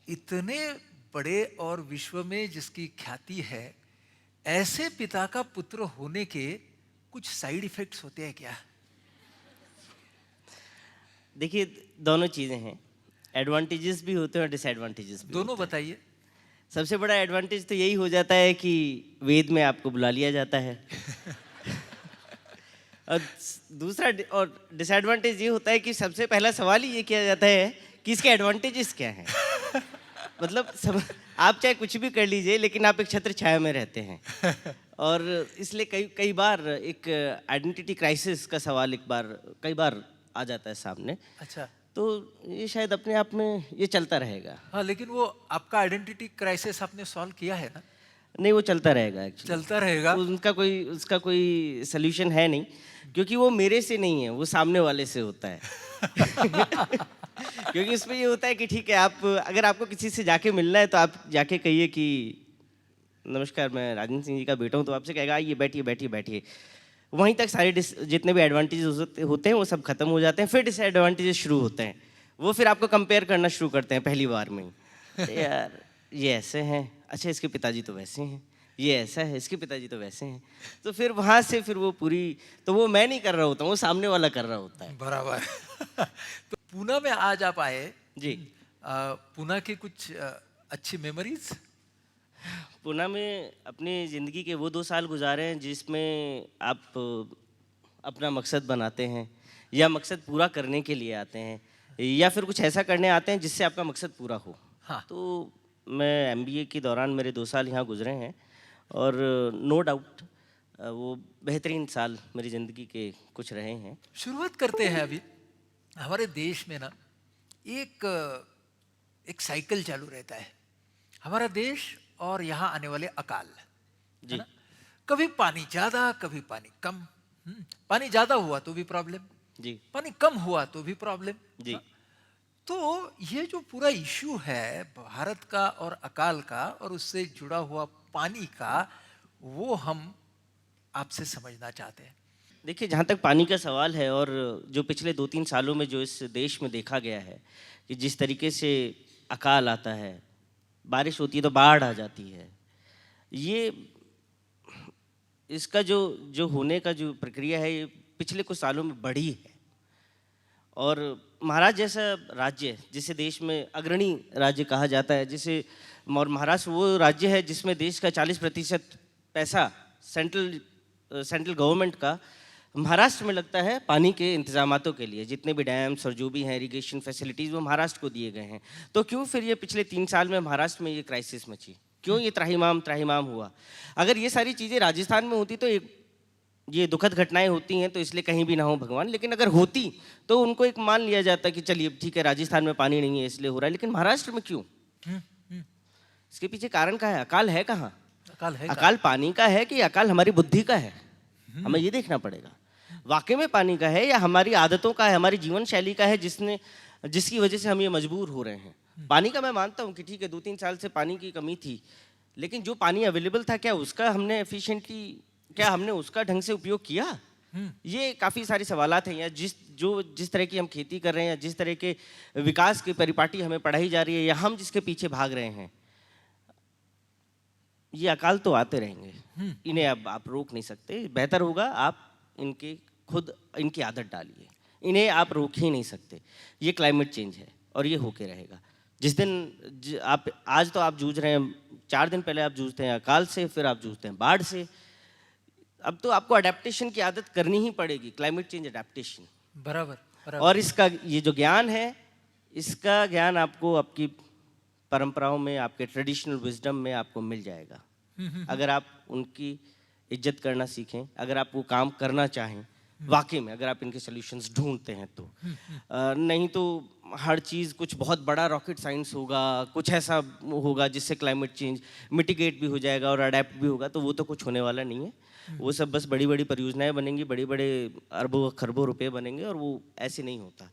इतने बड़े और विश्व में जिसकी ख्याति है, ऐसे पिता का पुत्र होने के कुछ साइड इफेक्ट्स होते हैं क्या? देखिए, दोनों चीज़ें हैं। एडवांटेजेस भी होते हैं और डिसएडवांटेजेस भी दोनों होते हैं। बताइए। सबसे बड़ा एडवांटेज तो यही हो जाता है कि वेद में आपको बुला लिया जाता है। और दूसरा और डिसएडवांटेज ये होता है कि सबसे पहला सवाल ही ये किया जाता है कि इसके एडवांटेजेस क्या हैं। मतलब आप चाहे कुछ भी कर लीजिए, लेकिन आप एक छत्र छाया में रहते हैं। और इसलिए कई कई बार एक आइडेंटिटी क्राइसिस का सवाल कई बार आ जाता है सामने। अच्छा। तो ये शायद अपने आप में ये चलता रहेगा। हाँ, लेकिन वो आपका आइडेंटिटी क्राइसिस आपने सॉल्व किया है ना? नहीं, वो चलता रहेगा एक्चुअली। चलता रहेगा। उसका कोई सल्यूशन है नहीं, क्योंकि वो मेरे से नहीं है, वो सामने वाले से होता है। क्योंकि उसमें ये होता है कि ठीक है, आप अगर आपको किसी से जाके मिलना है तो आप जाके कहिए कि नमस्कार, मैं राजेंद्र सिंह जी का बेटा हूँ, तो आपसे कहेगा आइए बैठिए बैठिए बैठिए। वहीं तक सारे जितने भी एडवांटेजेस होते हैं वो सब खत्म हो जाते हैं। फिर डिसएडवांटेजेस शुरू होते हैं। वो फिर आपको कंपेयर करना शुरू करते हैं पहली बार में ही। यार, ये ऐसे हैं, अच्छा इसके पिताजी तो वैसे हैं, ये ऐसा है, इसके पिताजी तो वैसे हैं। तो फिर वहाँ से फिर वो पूरी, तो वो मैं नहीं कर रहा होता हूँ, वो सामने वाला कर रहा होता है। बराबर। तो पूना में आज आप आए। जी। पूना की कुछ अच्छी मेमोरीज? पुणे में अपनी ज़िंदगी के वो 2 साल गुजारे हैं जिसमें आप अपना मकसद बनाते हैं, या मकसद पूरा करने के लिए आते हैं, या फिर कुछ ऐसा करने आते हैं जिससे आपका मकसद पूरा हो। हाँ। तो मैं एमबीए के दौरान मेरे 2 साल यहाँ गुजरे हैं, और नो डाउट वो बेहतरीन साल मेरी ज़िंदगी के कुछ रहे हैं। शुरुआत करते हैं अभी। हमारे देश में ना एक एक साइकिल चालू रहता है, हमारा देश और यहाँ आने वाले अकाल, है जी। ना? कभी पानी ज्यादा, कभी पानी कम। पानी ज्यादा हुआ तो भी प्रॉब्लम, जी। पानी कम हुआ तो भी प्रॉब्लम। जी। तो ये जो पूरा इश्यू है भारत का और अकाल का और उससे जुड़ा हुआ पानी का, वो हम आपसे समझना चाहते हैं। देखिए, जहाँ तक पानी का सवाल है, और जो पिछले 2-3 सालों में जो इस देश में देखा गया है कि जिस तरीके से अकाल आता है, बारिश होती है तो बाढ़ आ जाती है, ये इसका जो जो होने का जो प्रक्रिया है, ये पिछले कुछ सालों में बढ़ी है। और महाराष्ट्र जैसा राज्य, जिसे देश में अग्रणी राज्य कहा जाता है, और महाराष्ट्र वो राज्य है जिसमें देश का 40% पैसा सेंट्रल गवर्नमेंट का महाराष्ट्र में लगता है पानी के इंतजामातों के लिए। जितने भी डैम्स और जो भी हैं इरिगेशन फैसिलिटीज़, वो महाराष्ट्र को दिए गए हैं। तो क्यों फिर ये पिछले 3 साल में महाराष्ट्र में ये क्राइसिस मची? क्यों ये त्राहिमाम त्राहिमाम हुआ? अगर ये सारी चीज़ें राजस्थान में होती तो ये दुखद घटनाएं होती हैं, तो इसलिए कहीं भी ना हो भगवान। लेकिन अगर होती तो उनको एक मान लिया जाता कि चलिए ठीक है, राजस्थान में पानी नहीं है इसलिए हो रहा है। लेकिन महाराष्ट्र में क्यों? इसके पीछे कारण क्या है? अकाल है कहाँ? अकाल है अकाल पानी का है कि अकाल हमारी बुद्धि का है? हमें ये देखना पड़ेगा। वाकई में पानी का है, या हमारी आदतों का है, हमारी जीवन शैली का है, जिसकी वजह से हम ये मजबूर हो रहे हैं। पानी का मैं मानता हूँ कि ठीक है, 2-3 साल से पानी की कमी थी, लेकिन जो पानी अवेलेबल था, क्या हमने उसका ढंग से उपयोग किया? ये काफ़ी सारे सवालात हैं। या जिस तरह की हम खेती कर रहे हैं, या जिस तरह के विकास की परिपाटी हमें पढ़ाई जा रही है, या हम जिसके पीछे भाग रहे हैं, ये अकाल तो आते रहेंगे। इन्हें अब आप रोक नहीं सकते। बेहतर होगा आप इनकी आदत डालिए। इन्हें आप रोक ही नहीं सकते। ये क्लाइमेट चेंज है और ये होके रहेगा। जिस दिन आज तो आप जूझ रहे हैं, 4 दिन पहले आप जूझते हैं अकाल से, फिर आप जूझते हैं बाढ़ से। अब तो आपको अडेप्टेशन की आदत करनी ही पड़ेगी, क्लाइमेट चेंज अडेप्टेशन। बराबर। और इसका ये जो ज्ञान है, इसका ज्ञान आपको आपकी परंपराओं में, आपके ट्रेडिशनल विजडम में आपको मिल जाएगा। अगर आप उनकी इज्जत करना सीखें, अगर आप वो काम करना चाहें वाकई में, अगर आप इनके सॉल्यूशंस ढूंढते हैं तो। नहीं तो हर चीज़ कुछ बहुत बड़ा रॉकेट साइंस होगा, कुछ ऐसा होगा जिससे क्लाइमेट चेंज मिटिगेट भी हो जाएगा और अडेप्ट भी होगा, तो वो तो कुछ होने वाला नहीं है। वो सब बस बड़ी बड़ी परियोजनाएं बनेंगी, बड़े बड़े अरबों खरबों रुपए बनेंगे, और वो ऐसे नहीं होता।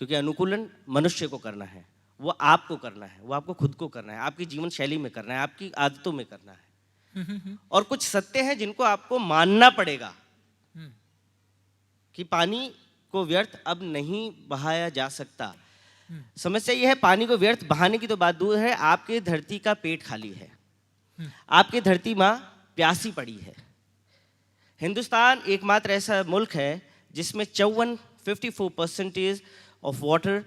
क्योंकि अनुकूलन मनुष्य को करना है, वो आपको करना है, वो आपको खुद को करना है, आपकी जीवन शैली में करना है, आपकी आदतों में करना है। और कुछ सत्य हैं जिनको आपको मानना पड़ेगा कि पानी को व्यर्थ अब नहीं बहाया जा सकता। समस्या ये है, पानी को व्यर्थ बहाने की तो बात दूर है, आपके धरती का पेट खाली है, आपकी धरती माँ प्यासी पड़ी है। हिंदुस्तान एकमात्र ऐसा मुल्क है जिसमें 54% of water,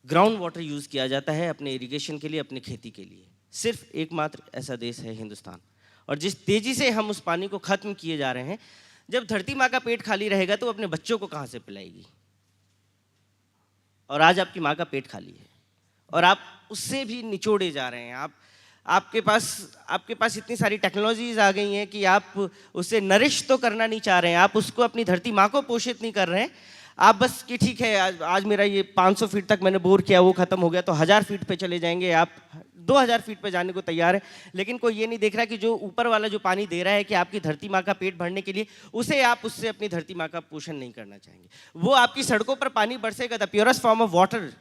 ground water use किया जाता है अपने इरिगेशन के लिए, अपने खेती के लिए। सिर्फ एकमात्र ऐसा देश है हिंदुस्तान। और जिस तेजी से हम उस पानी को खत्म किए जा रहे हैं, जब धरती माँ का पेट खाली रहेगा तो अपने बच्चों को कहाँ से पिलाएगी? और आज आपकी माँ का पेट खाली है और आप उससे भी निचोड़े जा रहे हैं। आपके पास इतनी सारी टेक्नोलॉजीज आ गई हैं कि आप उसे नरिश तो करना नहीं चाह रहे हैं, आप उसको अपनी धरती माँ को पोषित नहीं कर रहे हैं। आप बस कि ठीक है, आज मेरा ये 500 फीट तक मैंने बोर किया, वो खत्म हो गया, तो 1000 फीट पे चले जाएंगे, आप 2000 फीट पे जाने को तैयार है। लेकिन कोई ये नहीं देख रहा कि जो ऊपर वाला जो पानी दे रहा है कि आपकी धरती माँ का पेट भरने के लिए, उससे अपनी धरती माँ का पोषण नहीं करना चाहेंगे। वो आपकी सड़कों पर पानी बरसेगा, the purest form of water,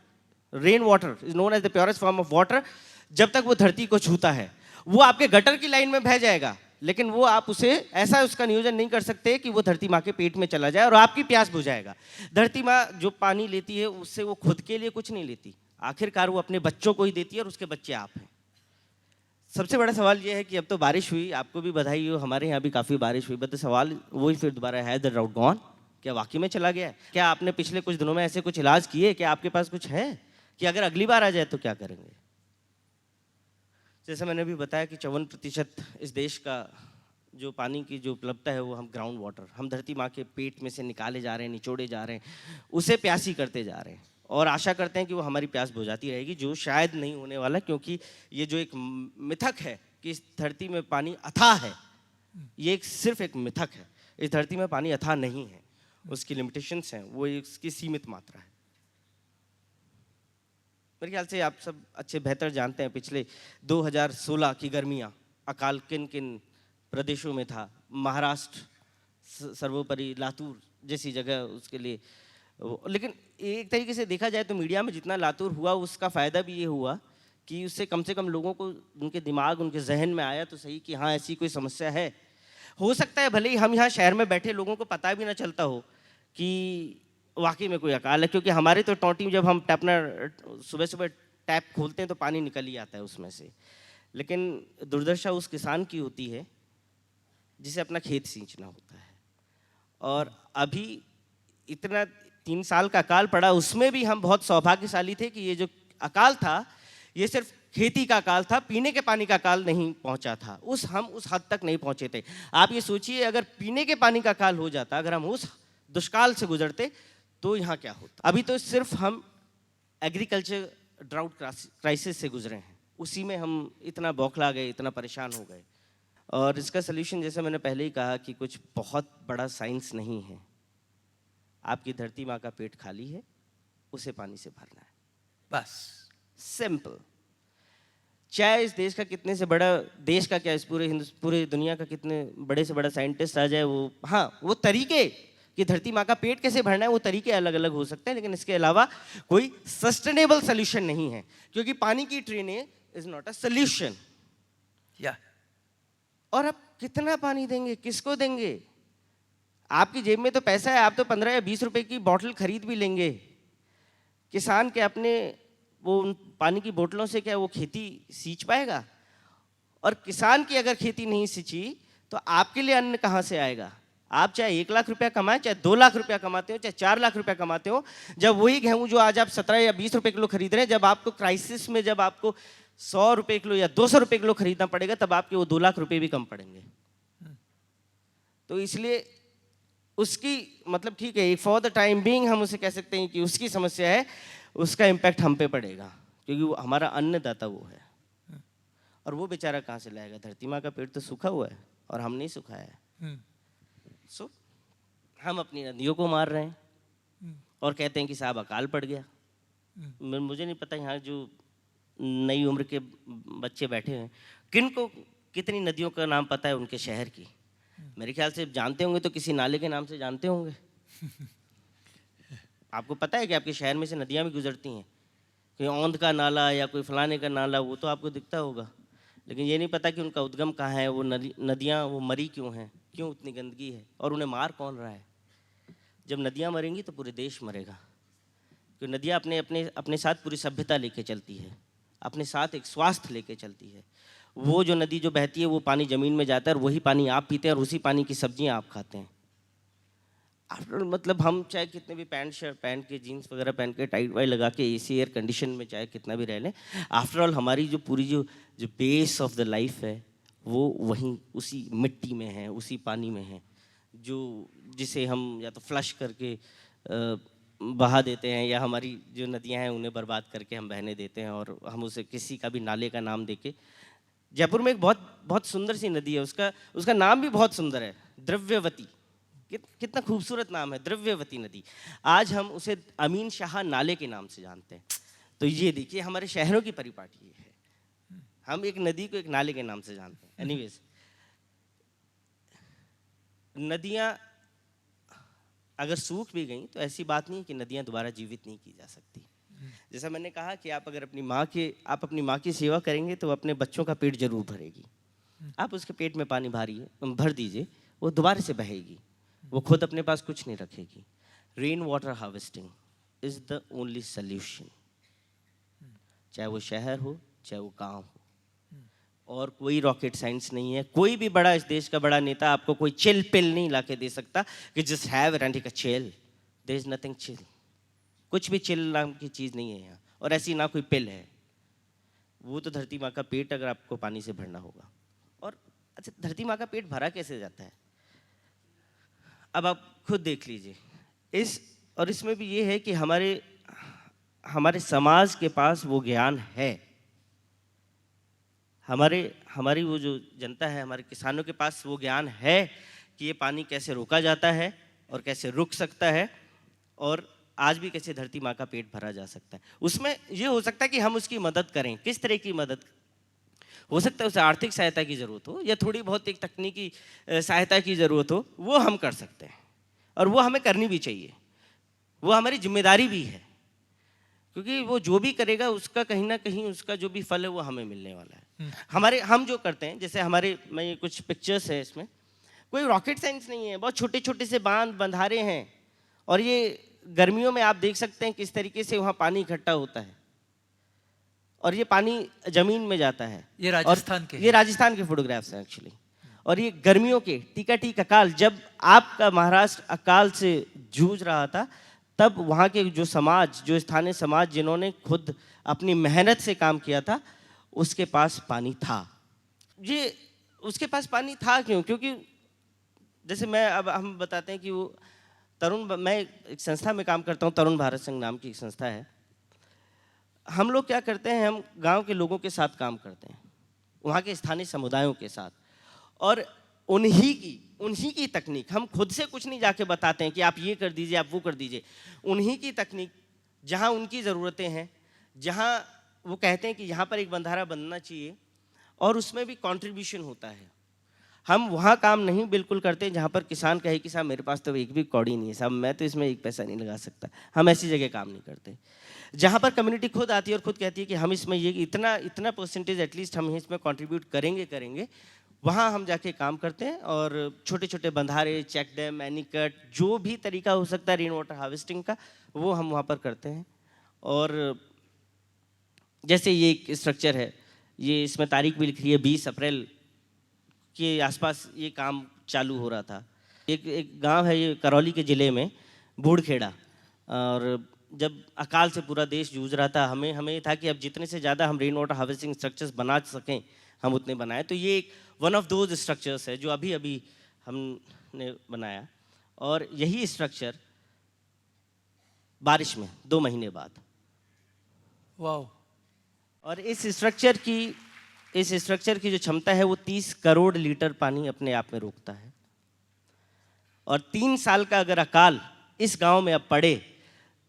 rain water is known as the purest form of water, जब तक वो धरती को छूता है वो आपके गटर की लाइन में बह जाएगा, लेकिन वो आप उसे ऐसा उसका नियोजन नहीं कर सकते कि वो धरती माँ के पेट में चला जाए और आपकी प्यास बुझाएगा। धरती माँ जो पानी लेती है उससे वो खुद के लिए कुछ नहीं लेती, आखिरकार वो अपने बच्चों को ही देती है और उसके बच्चे आप हैं। सबसे बड़ा सवाल ये है कि अब तो बारिश हुई, आपको भी बधाई हो, हमारे यहाँ भी काफ़ी बारिश हुई, बट सवाल वही फिर दोबारा है, द ड्राउट गॉन? क्या वाकई में चला गया है? क्या आपने पिछले कुछ दिनों में ऐसे कुछ इलाज किए? क्या आपके पास कुछ है कि अगर अगली बार आ जाए तो क्या करेंगे? जैसे मैंने भी बताया कि 54% इस देश का जो पानी की जो उपलब्धता है वो हम ग्राउंड वाटर, हम धरती माँ के पेट में से निकाले जा रहे हैं, निचोड़े जा रहे हैं, उसे प्यासी करते जा रहे हैं और आशा करते हैं कि वो हमारी प्यास बुझाती रहेगी, जो शायद नहीं होने वाला, क्योंकि ये जो एक मिथक है कि इस धरती में पानी अथाह है, ये सिर्फ एक मिथक है। इस धरती में पानी अथाह नहीं है, उसकी लिमिटेशंस हैं, वो इसकी सीमित मात्रा है। मेरे ख्याल से आप सब अच्छे बेहतर जानते हैं पिछले 2016 की गर्मियाँ, अकाल किन किन प्रदेशों में था। महाराष्ट्र सर्वोपरि, लातूर जैसी जगह उसके लिए। लेकिन एक तरीके से देखा जाए तो मीडिया में जितना लातूर हुआ उसका फ़ायदा भी ये हुआ कि उससे कम से कम लोगों को उनके दिमाग, उनके जहन में आया तो सही कि हाँ ऐसी कोई समस्या है। हो सकता है भले ही हम यहाँ शहर में बैठे लोगों को पता भी ना चलता हो कि वाकई में कोई अकाल है, क्योंकि हमारे तो टोंटी में जब हम अपना सुबह सुबह टैप खोलते हैं तो पानी निकल ही आता है उसमें से। लेकिन दुर्दशा उस किसान की होती है जिसे अपना खेत सींचना होता है। और अभी इतना 3 साल का अकाल पड़ा, उसमें भी हम बहुत सौभाग्यशाली थे कि ये जो अकाल था ये सिर्फ खेती का अकाल था, पीने के पानी का अकाल नहीं पहुंचा था। हम उस हद तक नहीं पहुंचे थे। आप ये सोचिए, अगर पीने के पानी का अकाल हो जाता, अगर हम उस दुष्काल से गुजरते तो यहाँ क्या होता। अभी तो सिर्फ हम एग्रीकल्चर ड्राउट क्राइसिस से गुजरे हैं, उसी में हम इतना बौखला गए, इतना परेशान हो गए। और इसका सल्यूशन, जैसे मैंने पहले ही कहा, कि कुछ बहुत बड़ा साइंस नहीं है। आपकी धरती माँ का पेट खाली है, उसे पानी से भरना है, बस, सिंपल। चाहे इस देश का कितने से बड़ा, देश का क्या, इस पूरे दुनिया का कितने बड़े से बड़ा साइंटिस्ट आ जाए, वो तरीके कि धरती माँ का पेट कैसे भरना है, वो तरीके अलग अलग हो सकते हैं, लेकिन इसके अलावा कोई सस्टेनेबल सोल्यूशन नहीं है, क्योंकि पानी की drainage is not a solution. और आप कितना पानी देंगे, किसको देंगे? आपकी जेब में तो पैसा है, आप तो 15 या 20 रुपए की बोतल खरीद भी लेंगे। किसान के अपने वो पानी की बोतलों से क्या वो खेती सींच पाएगा? और किसान की अगर खेती नहीं सींची तो आपके लिए अन्न कहाँ से आएगा? आप चाहे 1 लाख रुपया कमाएं, चाहे 2 लाख रुपया कमाते हो, चाहे 4 लाख रुपया कमाते हो, जब वही गेहूं जो आज आप 17 या 20 रुपए किलो खरीद रहे हैं, जब आपको क्राइसिस में जब आपको 100 रुपए किलो या 200 रुपए किलो खरीदना पड़ेगा, तब आपके वो 2 लाख रुपए भी कम पड़ेंगे। तो इसलिए उसकी मतलब ठीक है, फॉर द टाइम बीइंग हम उसे कह सकते हैं कि उसकी समस्या है, उसका इम्पैक्ट हम पे पड़ेगा, क्योंकि वो हमारा अन्नदाता वो है। और वो बेचारा कहाँ से लाएगा? धरती माँ का पेट तो सूखा हुआ है और हम नहीं सुखाया है। सो हम अपनी नदियों को मार रहे हैं और कहते हैं कि साहब अकाल पड़ गया। मुझे नहीं पता यहाँ जो नई उम्र के बच्चे बैठे हैं किन को कितनी नदियों का नाम पता है उनके शहर की। मेरे ख्याल से जानते होंगे तो किसी नाले के नाम से जानते होंगे। आपको पता है कि आपके शहर में से नदियाँ भी गुजरती हैं, कोई औंध का नाला या कोई फलाने का नाला, वो तो आपको दिखता होगा, लेकिन ये नहीं पता कि उनका उद्गम कहाँ है, वो नदियाँ वो मरी क्यों हैं, क्यों उतनी गंदगी है और उन्हें मार कौन रहा है। जब नदियाँ मरेंगी तो पूरे देश मरेगा, कि नदियाँ अपने अपने अपने साथ पूरी सभ्यता लेके चलती है, अपने साथ एक स्वास्थ्य लेके चलती है। वो जो नदी जो बहती है वो पानी ज़मीन में जाता है और वही पानी आप पीते हैं और उसी पानी की सब्जियाँ आप खाते हैं। आफ्टर मतलब हम चाहे कितने भी पैंट शर्ट पहन के जीन्स वगैरह पहन के टाइट वाई लगा के एसी एयर कंडीशन में चाहे कितना भी रह लें, आफ्टर ऑल हमारी जो पूरी जो जो बेस ऑफ द लाइफ है वो वहीं उसी मिट्टी में है, उसी पानी में है, जो जिसे हम या तो फ्लश करके बहा देते हैं या हमारी जो नदियां हैं उन्हें बर्बाद करके हम बहने देते हैं और हम उसे किसी का भी नाले का नाम देके। जयपुर में एक बहुत बहुत सुंदर सी नदी है, उसका उसका नाम भी बहुत सुंदर है, द्रव्यवती। कितना खूबसूरत नाम है, द्रव्यवती नदी। आज हम उसे अमीन शाह नाले के नाम से जानते हैं। तो ये देखिए हमारे शहरों की परिपाटी है, हम एक नदी को एक नाले के नाम से जानते हैं। एनीवेज, नदियाँ अगर सूख भी गई तो ऐसी बात नहीं है कि नदियाँ दोबारा जीवित नहीं की जा सकती। जैसा मैंने कहा कि आप अगर अपनी माँ की सेवा करेंगे तो अपने बच्चों का पेट जरूर भरेगी। आप उसके पेट में पानी भर दीजिए, वो दोबारा से बहेगी, वो खुद अपने पास कुछ नहीं रखेगी। Rain water harvesting is the only solution, चाहे वो शहर हो चाहे वो गांव हो। और कोई रॉकेट साइंस नहीं है, कोई भी बड़ा इस देश का बड़ा नेता आपको कोई चिल पिल नहीं लाके दे सकता कि just have and take a chill. There is nothing chill, कुछ भी चिल नाम की चीज़ नहीं है यहाँ, और ऐसी ना कोई पिल है। वो तो धरती माँ का पेट अगर आपको पानी से भरना होगा। और अच्छा, धरती माँ का पेट भरा कैसे जाता है, अब आप खुद देख लीजिए। इसमें भी ये है कि हमारे समाज के पास वो ज्ञान है, हमारी वो जो जनता है, हमारे किसानों के पास वो ज्ञान है कि ये पानी कैसे रोका जाता है और कैसे रुक सकता है और आज भी कैसे धरती माँ का पेट भरा जा सकता है। उसमें ये हो सकता है कि हम उसकी मदद करें। किस तरह की मदद हो सकता है? उसे आर्थिक सहायता की ज़रूरत हो या थोड़ी बहुत एक तकनीकी सहायता की ज़रूरत हो, वो हम कर सकते हैं और वो हमें करनी भी चाहिए, वो हमारी जिम्मेदारी भी है, क्योंकि वो जो भी करेगा उसका कहीं ना कहीं उसका जो भी फल है वो हमें मिलने वाला है। हम जो करते हैं, जैसे मैं ये कुछ पिक्चर्स है, इसमें कोई रॉकेट साइंस नहीं है, बहुत छोटे छोटे से बंधारे हैं और ये गर्मियों में आप देख सकते हैं किस तरीके से वहाँ पानी इकट्ठा होता है और ये पानी जमीन में जाता है। ये राजस्थान के, ये राजस्थान के फोटोग्राफ्स हैं एक्चुअली। और ये गर्मियों के टीकाटीक अकाल, जब आपका महाराष्ट्र अकाल से जूझ रहा था, तब वहाँ के जो स्थानीय समाज जिन्होंने खुद अपनी मेहनत से काम किया था, उसके पास पानी था। ये उसके पास पानी था क्यों? क्योंकि जैसे हम बताते हैं कि वो मैं एक संस्था में काम करता हूँ, तरुण भारत संघ नाम की एक संस्था है। हम लोग क्या करते हैं, हम गांव के लोगों के साथ काम करते हैं, वहाँ के स्थानीय समुदायों के साथ, और उन्हीं की तकनीक, हम खुद से कुछ नहीं जाके बताते हैं कि आप ये कर दीजिए, आप वो कर दीजिए। उन्हीं की तकनीक, जहाँ उनकी ज़रूरतें हैं, जहाँ वो कहते हैं कि यहाँ पर एक बंधारा बनना चाहिए और उसमें भी कंट्रीब्यूशन होता है, हम वहाँ काम नहीं बिल्कुल करते जहाँ पर किसान कहे कि साहब मेरे पास तो एक भी कौड़ी नहीं है, साहब मैं तो इसमें एक पैसा नहीं लगा सकता। हम ऐसी जगह काम नहीं करते। जहाँ पर कम्युनिटी खुद आती है और खुद कहती है कि हम इसमें ये इतना परसेंटेज एटलीस्ट हम इसमें कंट्रीब्यूट करेंगे, वहाँ हम जाके काम करते हैं। और छोटे छोटे बंधारे, चेक डैम, एनीकट, जो भी तरीका हो सकता है रेन वाटर हार्वेस्टिंग का, वो हम वहाँ पर करते हैं। और जैसे ये एक स्ट्रक्चर है, ये इसमें तारीख भी लिख रही है, 20 अप्रैल के आसपास ये काम चालू हो रहा था। एक गांव है ये करौली के ज़िले में, बूढ़खेड़ा, और जब अकाल से पूरा देश जूझ रहा था, हमें था कि अब जितने से ज़्यादा हम रेन वाटर हार्वेस्टिंग स्ट्रक्चर्स बना सकें हम उतने बनाएं। तो ये एक वन ऑफ दोज स्ट्रक्चर्स है जो अभी हमने बनाया, और यही स्ट्रक्चर बारिश में 2 महीने बाद, वाह। और इस स्ट्रक्चर की जो क्षमता है वो 30 करोड़ लीटर पानी अपने आप में रोकता है। और 3 साल का अगर अकाल इस गांव में अब पड़े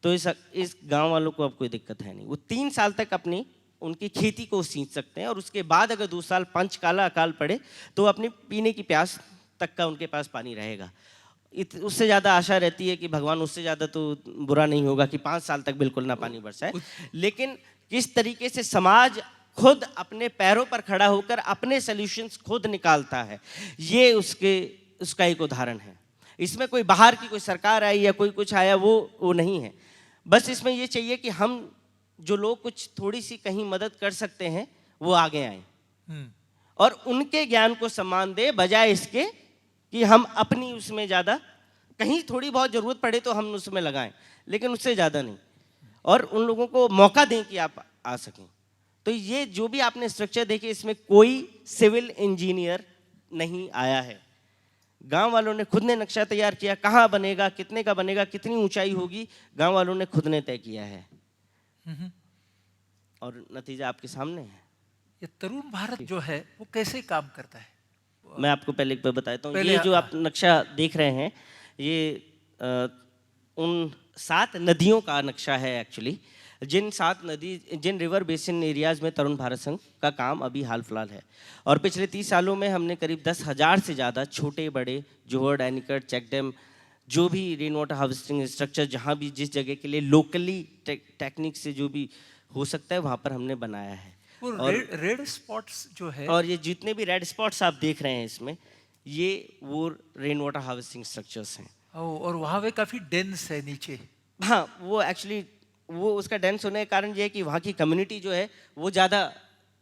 तो इस गांव वालों को अब कोई दिक्कत है नहीं। वो 3 साल तक उनकी खेती को सींच सकते हैं, और उसके बाद अगर 2 साल पंचकाला अकाल पड़े तो अपनी पीने की प्यास तक का उनके पास पानी रहेगा। उससे ज़्यादा आशा रहती है कि भगवान उससे ज़्यादा तो बुरा नहीं होगा कि 5 साल तक बिल्कुल ना पानी बरसाए। लेकिन किस तरीके से समाज खुद अपने पैरों पर खड़ा होकर अपने सॉल्यूशंस खुद निकालता है, ये उसका एक उदाहरण है। इसमें कोई बाहर की कोई सरकार आई या कोई कुछ आया, वो नहीं है। बस इसमें ये चाहिए कि हम जो लोग कुछ थोड़ी सी कहीं मदद कर सकते हैं वो आगे आए हम्म, और उनके ज्ञान को सम्मान दे, बजाय इसके कि हम अपनी उसमें ज़्यादा, कहीं थोड़ी बहुत ज़रूरत पड़े तो हम उसमें लगाएं, लेकिन उससे ज़्यादा नहीं, और उन लोगों को मौका दें कि आप आ सकें। तो ये जो भी आपने स्ट्रक्चर देखे, इसमें कोई सिविल इंजीनियर नहीं आया है। गांव वालों ने खुद ने नक्शा तैयार किया, कहाँ बनेगा, कितने का बनेगा, कितनी ऊंचाई होगी, गांव वालों ने खुद ने तय किया है, हम्म। और नतीजा आपके सामने है। ये तरुण भारत जो है वो कैसे काम करता है? मैं आपको पहले एक बार बताता हूँ। पहले ये जो आप नक्शा देख रहे हैं, ये उन 7 नदियों का नक्शा है एक्चुअली, जिन रिवर बेसिन एरियाज में तरुण भारत संघ का काम अभी हाल फिलहाल है। और पिछले 30 सालों में हमने करीब 10,000 से ज़्यादा छोटे बड़े जोहड़, एनीकट, चेक डैम, जो भी रेन वाटर हार्वेस्टिंग स्ट्रक्चर जहाँ भी जिस जगह के लिए लोकली टेक्निक से जो भी हो सकता है वहाँ पर हमने बनाया है। वो और रेड स्पॉट्स जो है, और ये जितने भी रेड स्पॉट्स आप देख रहे हैं इसमें, ये वो रेन वाटर हार्वेस्टिंग स्ट्रक्चर्स हैं। और वहाँ पे काफी डेंस है नीचे। हाँ, वो एक्चुअली वो उसका डेंस होने का कारण ये है कि वहाँ की कम्युनिटी जो है वो ज़्यादा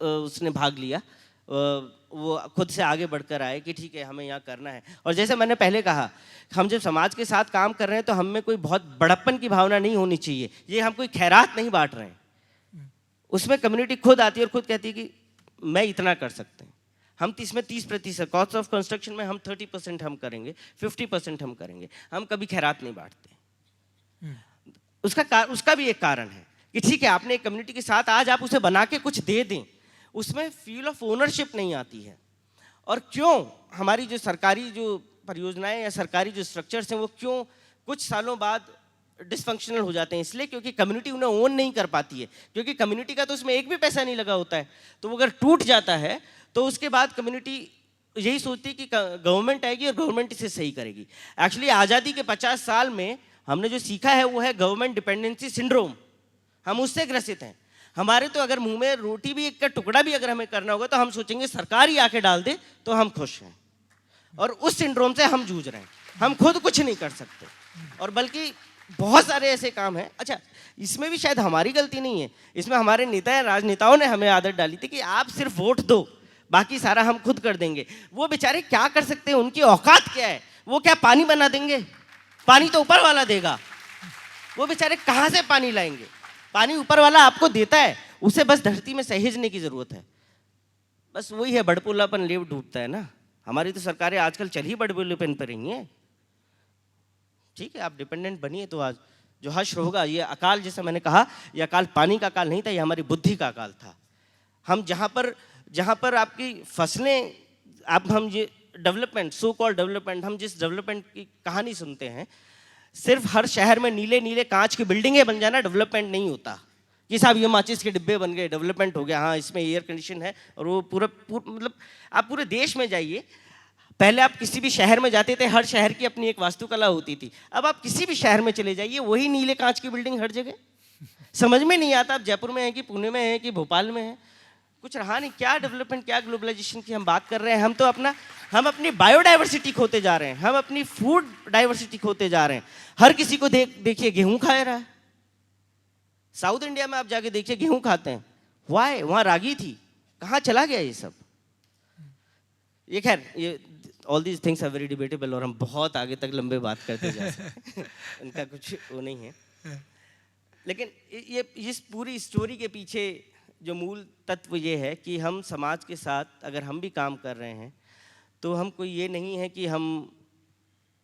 उसने भाग लिया, वो खुद से आगे बढ़कर आए कि ठीक है हमें यहाँ करना है। और जैसे मैंने पहले कहा, हम जब समाज के साथ काम कर रहे हैं तो हम में कोई बहुत बड़प्पन की भावना नहीं होनी चाहिए। ये हम कोई खैरात नहीं बांट रहे हैं, उसमें कम्युनिटी खुद आती है और खुद कहती है कि मैं इतना कर सकते हैं। हम इसमें 30%, कॉस्ट ऑफ कंस्ट्रक्शन में हम 30% हम करेंगे, 50% हम करेंगे, हम कभी खैरात नहीं बांटते। उसका भी एक कारण है कि ठीक है आपने एक कम्युनिटी के साथ आज आप उसे बना के कुछ दे दें, उसमें फील ऑफ ओनरशिप नहीं आती है। और क्यों हमारी जो सरकारी जो परियोजनाएं या सरकारी जो स्ट्रक्चर्स हैं वो क्यों कुछ सालों बाद डिसफंक्शनल हो जाते हैं? इसलिए क्योंकि कम्युनिटी उन्हें ओन नहीं कर पाती है, क्योंकि कम्युनिटी का तो उसमें एक भी पैसा नहीं लगा होता है। तो वो अगर टूट जाता है तो उसके बाद कम्युनिटी यही सोचती है कि गवर्नमेंट आएगी और गवर्नमेंट इसे सही करेगी। एक्चुअली आज़ादी के 50 साल में हमने जो सीखा है वो है गवर्नमेंट डिपेंडेंसी सिंड्रोम। हम उससे ग्रसित हैं। हमारे तो अगर मुंह में रोटी भी एक का टुकड़ा भी अगर हमें करना होगा तो हम सोचेंगे सरकार ही आके डाल दे तो हम खुश हैं, और उस सिंड्रोम से हम जूझ रहे हैं। हम खुद कुछ नहीं कर सकते, और बल्कि बहुत सारे ऐसे काम हैं। अच्छा, इसमें भी शायद हमारी गलती नहीं है, इसमें हमारे नेता या राजनेताओं ने हमें आदत डाली थी कि आप सिर्फ वोट दो, बाकी सारा हम खुद कर देंगे। वो बेचारे क्या कर सकते हैं, उनकी औकात क्या है? वो क्या पानी बना देंगे? पानी तो ऊपर वाला देगा, वो बेचारे कहाँ से पानी लाएंगे? पानी ऊपर वाला आपको देता है, उसे बस धरती में सहेजने की जरूरत है। बस वही है, बड़पुलापन लेव डूबता है ना। हमारी तो सरकारें आजकल चल ही बड़पुलेपन पर रही हैं। ठीक है, आप डिपेंडेंट बनिए तो आज जो हश्र होगा, ये अकाल जैसा मैंने कहा, ये अकाल पानी का अकाल नहीं था, ये हमारी बुद्धि का अकाल था। हम जहाँ पर आपकी फसलें, हम ये डेवलपमेंट, सो कॉल्ड डेवलपमेंट, हम जिस डेवलपमेंट की कहानी सुनते हैं, सिर्फ हर शहर में नीले नीले कांच की बिल्डिंगें बन जाना डेवलपमेंट नहीं होता कि साहब ये माचिस के डिब्बे बन गए डेवलपमेंट हो गया। हाँ, इसमें एयर कंडीशन है, और वो मतलब आप पूरे देश में जाइए, पहले आप किसी भी शहर में जाते थे, हर शहर की अपनी एक वास्तुकला होती थी। अब आप किसी भी शहर में चले जाइए, वही नीले कांच की बिल्डिंग हर जगह। समझ में नहीं आता आप जयपुर में हैं कि पुणे में हैं कि भोपाल में हैं, कुछ रहा नहीं। क्या डेवलपमेंट, क्या ग्लोबलाइजेशन की हम बात कर रहे हैं? हम अपनी बायोडाइवर्सिटी खोते जा रहे हैं, हम अपनी फूड डाइवर्सिटी खोते जा रहे हैं। हर किसी को देखिए गेहूं खा रहा है। साउथ इंडिया में आप जाके देखिए गेहूं खाते हैं, वाई? वहां रागी थी, कहाँ चला गया ये सब? ये खैर, ये all these things are very debatable, और हम बहुत आगे तक लंबे बात करते जा सकते हैं। उनका कुछ वो नहीं है। लेकिन ये इस पूरी स्टोरी के पीछे जो मूल तत्व ये है कि हम समाज के साथ अगर हम भी काम कर रहे हैं तो हम कोई ये नहीं है कि हम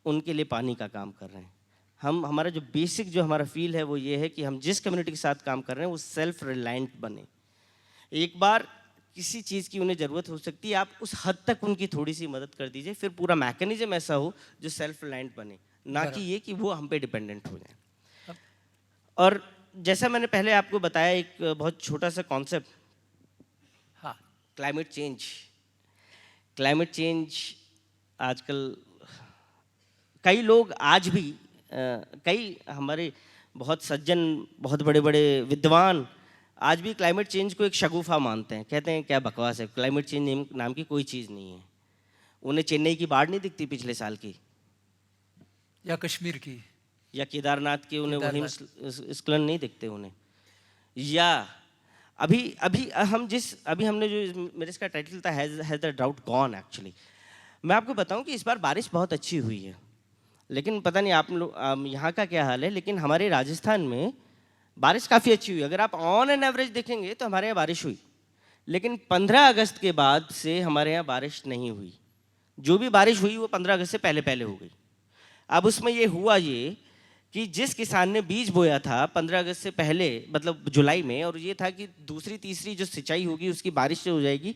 उनके लिए पानी का काम कर रहे हैं। हमारा जो बेसिक जो हमारा फील है वो ये है कि हम जिस कम्युनिटी के साथ काम कर रहे हैं वो सेल्फ रिलायंट बने। एक बार किसी चीज़ की उन्हें ज़रूरत हो सकती है, आप उस हद तक उनकी थोड़ी सी मदद कर दीजिए, फिर पूरा मैकेनिज्म ऐसा हो जो सेल्फ रिलायंट बने, ना कि ये कि वो हम पे डिपेंडेंट हो जाए। और जैसा मैंने पहले आपको बताया, एक बहुत छोटा सा कॉन्सेप्ट, हाँ, क्लाइमेट चेंज आजकल कई लोग आज भी कई हमारे बहुत सज्जन, बहुत बड़े बड़े विद्वान आज भी क्लाइमेट चेंज को एक शगुफा मानते हैं। कहते हैं क्या बकवास है, क्लाइमेट चेंज नाम की कोई चीज़ नहीं है। उन्हें चेन्नई की बाढ़ नहीं दिखती पिछले साल की, या कश्मीर की? या केदारनाथ के उन्हें वही स्खलन नहीं दिखते उन्हें। या अभी अभी हम जिस अभी हमने जो मेरे इसका टाइटल था has the drought gone. Actually मैं आपको बताऊं कि इस बार बारिश बहुत अच्छी हुई है, लेकिन पता नहीं आप लोग यहाँ का क्या हाल है, लेकिन हमारे राजस्थान में बारिश काफ़ी अच्छी हुई। अगर आप ऑन एन एवरेज देखेंगे तो हमारे यहाँ बारिश हुई, लेकिन 15 अगस्त के बाद से हमारे यहाँ बारिश नहीं हुई। जो भी बारिश हुई वो 15 अगस्त से पहले पहले हो गई। अब उसमें ये हुआ ये कि जिस किसान ने बीज बोया था 15 अगस्त से पहले, मतलब जुलाई में, और ये था कि दूसरी तीसरी जो सिंचाई होगी उसकी बारिश से हो जाएगी,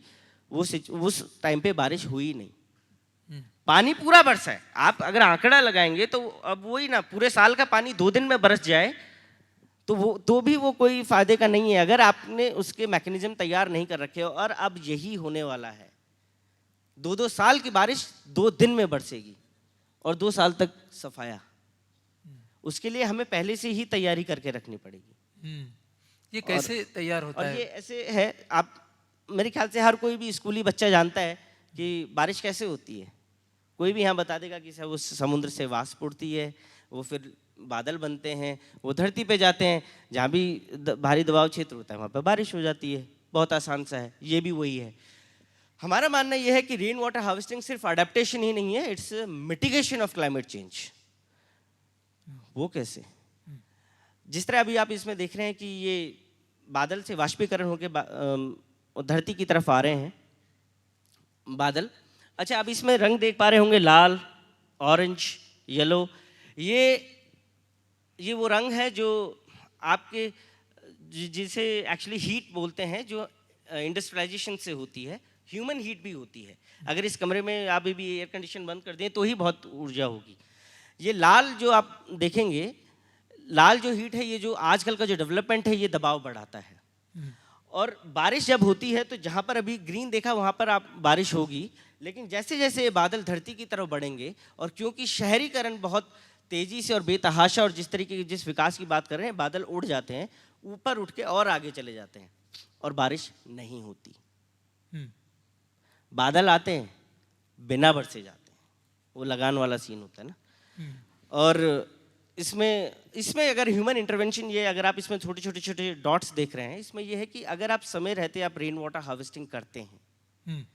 वो उस टाइम पे बारिश हुई नहीं। पानी पूरा बरसा है। आप अगर आंकड़ा लगाएंगे तो अब वही ना, पूरे साल का पानी 2 दिन में बरस जाए तो भी वो कोई फायदे का नहीं है अगर आपने उसके मैकेनिज्म तैयार नहीं कर रखे हो। और अब यही होने वाला है, 2-2 साल की बारिश 2 दिन में बरसेगी और 2 साल तक सफाया। उसके लिए हमें पहले से ही तैयारी करके रखनी पड़ेगी। ये कैसे तैयार होता और है? ये ऐसे है, आप मेरे ख्याल से हर कोई भी स्कूली बच्चा जानता है कि बारिश कैसे होती है। कोई भी यहाँ बता देगा कि वो समुद्र से वाष्प उड़ती है, वो फिर बादल बनते हैं, वो धरती पे जाते हैं, जहाँ भी भारी दबाव क्षेत्र होता है वहाँ पे बारिश हो जाती है। बहुत आसान सा है, ये भी वही है। हमारा मानना यह है कि रेन वाटर हार्वेस्टिंग सिर्फ अडेप्टेशन ही नहीं है, it's mitigation of climate change. वो कैसे? जिस तरह अभी आप इसमें देख रहे हैं कि ये बादल से वाष्पीकरण होकर धरती की तरफ आ रहे हैं बादल। अच्छा, अब इसमें रंग देख पा रहे होंगे, लाल, ऑरेंज, येलो। ये वो रंग है जो आपके जिसे एक्चुअली हीट बोलते हैं, जो इंडस्ट्रियलाइजेशन से होती है। ह्यूमन हीट भी होती है। अगर इस कमरे में आप भी एयर कंडीशन बंद कर दें तो ही बहुत ऊर्जा होगी। ये लाल जो आप देखेंगे, लाल जो हीट है, ये जो आजकल का जो डेवलपमेंट है, ये दबाव बढ़ाता है। और बारिश जब होती है तो जहाँ पर अभी ग्रीन देखा वहाँ पर आप बारिश होगी, लेकिन जैसे जैसे ये बादल धरती की तरफ बढ़ेंगे, और क्योंकि शहरीकरण बहुत तेजी से और बेतहाशा, और जिस तरीके की जिस विकास की बात कर रहे हैं, बादल उड़ जाते हैं, ऊपर उठ के और आगे चले जाते हैं और बारिश नहीं होती। बादल आते हैं, बिना बरसे जाते हैं। वो लगान वाला सीन होता है ना। और इसमें अगर ह्यूमन इंटरवेंशन, ये अगर आप इसमें छोटे छोटे छोटे डॉट्स देख रहे हैं, इसमें ये है कि अगर आप समय रहते आप रेन वाटर हार्वेस्टिंग करते हैं,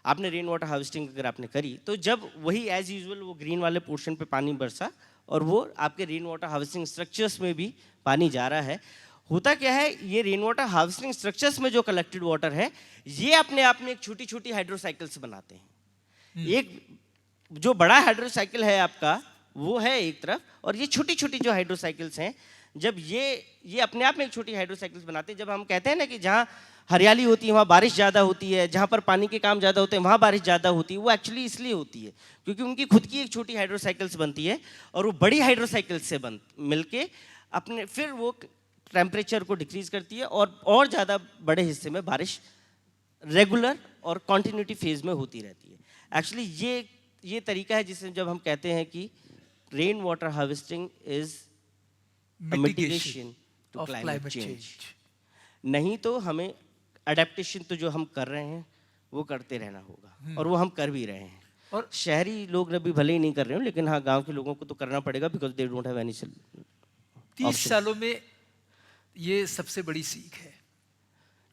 आपने रेन वाटर हार्वेस्टिंग अगर आपने करी, तो जब वही एज यूजुअल वो ग्रीन वाले पोर्शन पे पानी बरसा और वो आपके रेन वाटर हार्वेस्टिंग स्ट्रक्चर्स में भी पानी जा रहा है। होता क्या है, ये रेन वाटर हार्वेस्टिंग स्ट्रक्चर्स में जो कलेक्टेड वाटर है, ये अपने आप में एक छोटी छोटी हाइड्रोसाइकिल्स बनाते हैं। एक जो बड़ा हाइड्रोसाइकिल है आपका, वो है एक तरफ, और ये छोटी छोटी जो हाइड्रोसाइकिल्स हैं, जब ये अपने आप में एक छोटी हाइड्रोसाइकिल्स बनाते हैं। जब हम कहते हैं ना कि जहाँ हरियाली होती है वहाँ बारिश ज़्यादा होती है, जहाँ पर पानी के काम ज़्यादा होते हैं वहाँ बारिश ज़्यादा होती है, वो एक्चुअली इसलिए होती है क्योंकि उनकी खुद की एक छोटी हाइड्रोसाइकिल्स बनती है, और वो बड़ी हाइड्रोसाइकिल्स से मिलके अपने फिर वो टेम्परेचर को डिक्रीज करती है, और ज़्यादा बड़े हिस्से में बारिश रेगुलर और कॉन्टिन्यूटी फेज में होती रहती है। एक्चुअली ये तरीका है जिससे जब हम कहते हैं कि rain water harvesting is mitigation to climate change. नहीं तो हमें अडेप्टेशन तो जो हम कर रहे हैं वो करते रहना होगा, और वो हम कर भी रहे हैं। और शहरी लोग अभी भले ही नहीं कर रहे हो, लेकिन हाँ, गांव के लोगों को तो करना पड़ेगा, because they don't have any 30 सालों में ये सबसे बड़ी सीख है।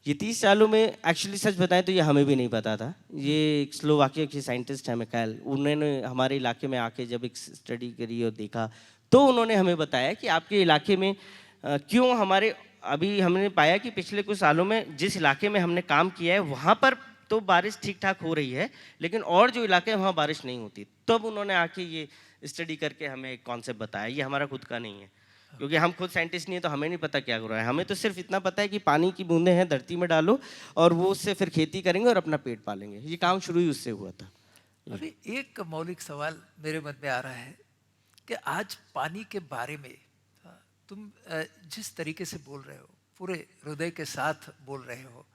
ये 30 सालों में एक्चुअली सच बताएं तो ये हमें भी नहीं पता था। ये एक स्लोवाकिया के साइंटिस्ट हैं मिकाएल, उन्होंने हमारे इलाके में आके जब एक स्टडी करी और देखा, तो उन्होंने हमें बताया कि आपके इलाके में क्यों हमारे अभी हमने पाया कि पिछले कुछ सालों में जिस इलाके में हमने काम किया है वहाँ पर तो बारिश ठीक ठाक हो रही है, लेकिन और जो इलाके हैं वहाँ बारिश नहीं होती। तब उन्होंने आके ये स्टडी करके हमें एक कॉन्सेप्ट बताया। ये हमारा खुद का नहीं है, क्योंकि हम खुद साइंटिस्ट नहीं है, तो हमें नहीं पता क्या हो रहा है। हमें तो सिर्फ इतना पता है कि पानी की बूंदें हैं, धरती में डालो और वो उससे फिर खेती करेंगे और अपना पेट पालेंगे। ये काम शुरू ही उससे हुआ था। अभी एक मौलिक सवाल मेरे मन में आ रहा है कि आज पानी के बारे में तुम जिस तरीके से बोल रहे हो, पूरे हृदय के साथ बोल रहे हो,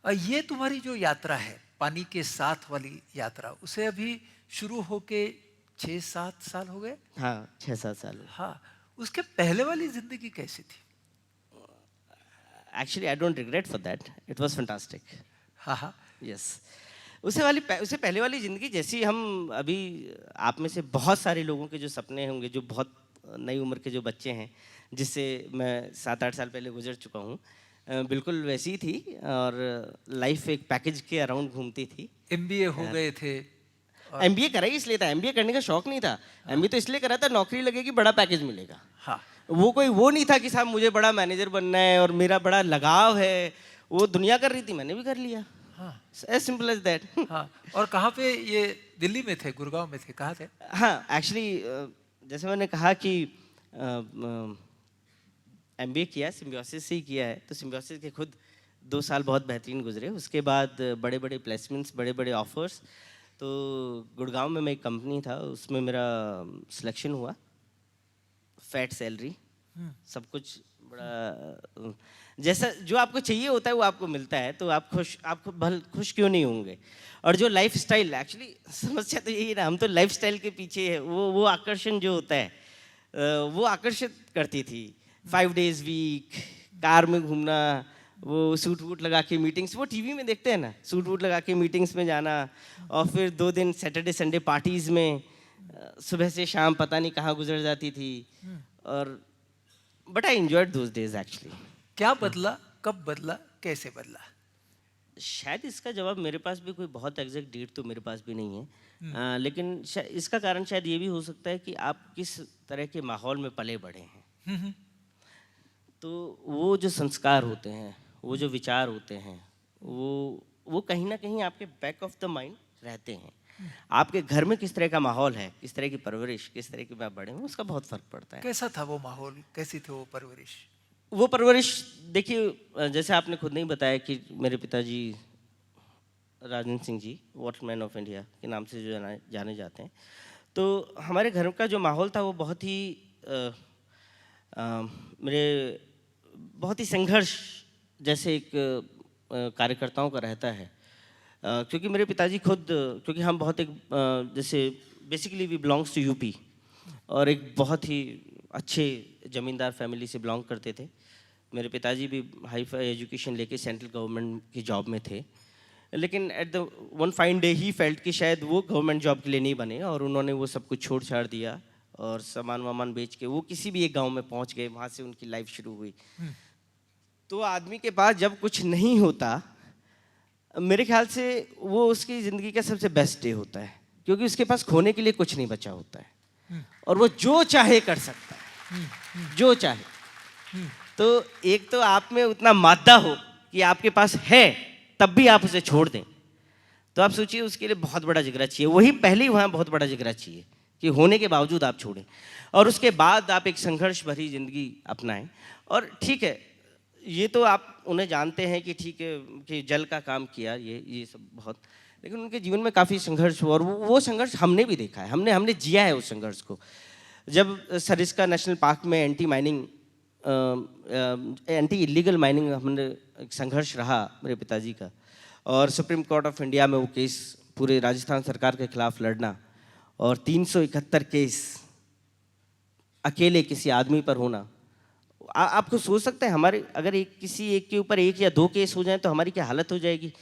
ये तुम्हारी जो यात्रा है पानी के साथ वाली यात्रा, उसे अभी शुरू होके 6-7 साल हो गए। हाँ, 6-7 साल। हाँ, उसके पहले वाली जिंदगी कैसी थी? Actually I don't regret for that, it was fantastic. हाँ हाँ, यस। उससे पहले वाली ज़िंदगी जैसी हम अभी, आप में से बहुत सारे लोगों के जो सपने होंगे जो बहुत नई उम्र के जो बच्चे हैं, जिससे मैं 7-8 साल पहले गुजर चुका हूँ, बिल्कुल वैसी ही थी और लाइफ एक पैकेज के अराउंड घूमती थी। एमबीए हो गए थे और एमबीए करा ही इसलिए था, एमबीए करने का शौक नहीं था। एमबीए तो इसलिए करा था नौकरी लगेगी, बड़ा पैकेज मिलेगा। हाँ वो नहीं था कि साहब मुझे बड़ा मैनेजर बनना है और मेरा बड़ा लगाव है। वो दुनिया कर रही थी, मैंने भी कर लिया। हाँ एज सिंपल एज दैट। हाँ। और कहाँ पे ये, दिल्ली में थे, गुड़गांव में थे, कहाँ थे? हाँ, एक्चुअली जैसे मैंने कहा कि एमबीए किया, सिम्बियोसिस से ही किया है, तो सिम्बियोसिस के खुद 2 साल बहुत बेहतरीन गुजरे। उसके बाद बड़े बड़े प्लेसमेंट्स, बड़े बड़े ऑफर्स। तो गुड़गांव में मैं एक कंपनी था, उसमें मेरा सिलेक्शन हुआ, फैट सैलरी, सब कुछ बड़ा जैसा जो आपको चाहिए होता है वो आपको मिलता है, तो आप खुश क्यों नहीं होंगे। और जो लाइफ स्टाइल, एक्चुअली समस्या तो यही है ना, हम तो लाइफ स्टाइल के पीछे है, वो आकर्षण जो होता है वो आकर्षित करती थी। 5 days वीक, कार में घूमना, वो सूट वूट लगा के मीटिंग्स, वो टीवी में देखते हैं ना, सूट वूट लगा के मीटिंग्स में जाना, और फिर 2 दिन सैटरडे संडे पार्टीज में, सुबह से शाम पता नहीं कहाँ गुजर जाती थी। और but I enjoyed those days actually. क्या बदला, कब बदला, कैसे बदला? शायद इसका जवाब मेरे पास भी कोई बहुत एग्जैक्ट डेट तो मेरे पास भी नहीं है, लेकिन इसका कारण शायद ये भी हो सकता है कि आप किस तरह के माहौल में पले बढ़े हैं। तो वो जो संस्कार होते हैं, वो जो विचार होते हैं, वो कहीं ना कहीं आपके बैक ऑफ द माइंड रहते हैं। आपके घर में किस तरह का माहौल है, किस तरह की परवरिश, किस तरह के आप बड़े हैं, उसका बहुत फर्क पड़ता है। कैसा था वो माहौल, कैसी थी वो परवरिश? वो परवरिश देखिए, जैसे आपने खुद नहीं बताया कि मेरे पिताजी Rajendra Singh ji Waterman of India के नाम से जो जाने जाते हैं, तो हमारे घर का जो माहौल था वो बहुत ही मेरे बहुत ही संघर्ष जैसे एक कार्यकर्ताओं का रहता है। क्योंकि मेरे पिताजी खुद, क्योंकि हम बहुत एक जैसे basically we belongs to UP, और एक बहुत ही अच्छे ज़मींदार फैमिली से बिलोंग करते थे। मेरे पिताजी भी हाई फाई एजुकेशन लेके सेंट्रल गवर्नमेंट की जॉब में थे, लेकिन at the one fine day he felt कि शायद वो गवर्नमेंट जॉब के लिए नहीं बने, और उन्होंने वो सब कुछ छोड़ छाड़ दिया और सामान वामान बेच के वो किसी भी एक गांव में पहुंच गए। वहाँ से उनकी लाइफ शुरू हुई। तो आदमी के पास जब कुछ नहीं होता, मेरे ख्याल से वो उसकी ज़िंदगी का सबसे बेस्ट डे होता है, क्योंकि उसके पास खोने के लिए कुछ नहीं बचा होता है और वो जो चाहे कर सकता है, जो चाहे। तो एक तो आप में उतना मादा हो कि आपके पास है, तब भी आप उसे छोड़ दें, तो आप सोचिए उसके लिए बहुत बड़ा जिगरा चाहिए। वही पहले वहाँ बहुत बड़ा जिगरा चाहिए कि होने के बावजूद आप छोड़ें, और उसके बाद आप एक संघर्ष भरी ज़िंदगी अपनाएं। और ठीक है, ये तो आप उन्हें जानते हैं कि ठीक है कि जल का काम किया, ये सब बहुत, लेकिन उनके जीवन में काफ़ी संघर्ष हुआ, और वो संघर्ष हमने भी देखा है, हमने जिया है उस संघर्ष को। जब सरिस्का नेशनल पार्क में एंटी इलीगल माइनिंग हमने एक संघर्ष रहा मेरे पिताजी का, और सुप्रीम कोर्ट ऑफ इंडिया में वो केस पूरे राजस्थान सरकार के खिलाफ लड़ना, और 371 केस अकेले किसी आदमी पर होना। आपको सोच सकते हैं हमारे अगर किसी एक के ऊपर 1 या 2 केस हो जाएं तो हमारी क्या हालत हो जाएगी,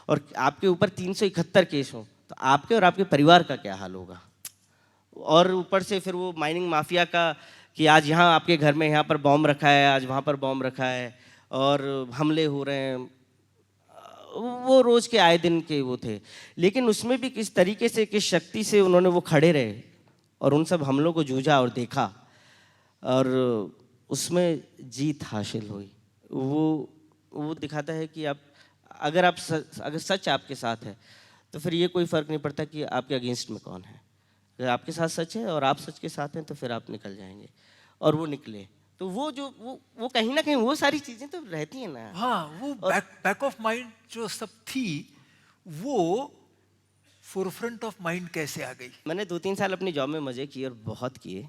और आपके ऊपर 371 केस हों तो आपके और आपके परिवार का क्या हाल होगा। और ऊपर से फिर वो माइनिंग माफिया का कि आज यहाँ आपके घर में यहाँ पर बॉम्ब रखा है, आज वहाँ पर बॉम्ब रखा है, और हमले हो रहे हैं, वो रोज़ के आए दिन के वो थे। लेकिन उसमें भी किस तरीके से, किस शक्ति से उन्होंने वो खड़े रहे और उन सब हमलों को जूझा और देखा, और उसमें जीत हासिल हुई। वो दिखाता है कि आप अगर सच आपके साथ है तो फिर ये कोई फ़र्क नहीं पड़ता कि आपके अगेंस्ट में कौन है। अगर आपके साथ सच है और आप सच के साथ हैं तो फिर आप निकल जाएंगे, और वो निकले। तो वो कहीं ना कहीं वो सारी चीज़ें तो रहती हैं ना। हाँ, वो बैक ऑफ माइंड जो सब थी वो फोरफ्रंट ऑफ माइंड कैसे आ गई? मैंने 2-3 साल अपनी जॉब में मज़े किए और बहुत किए,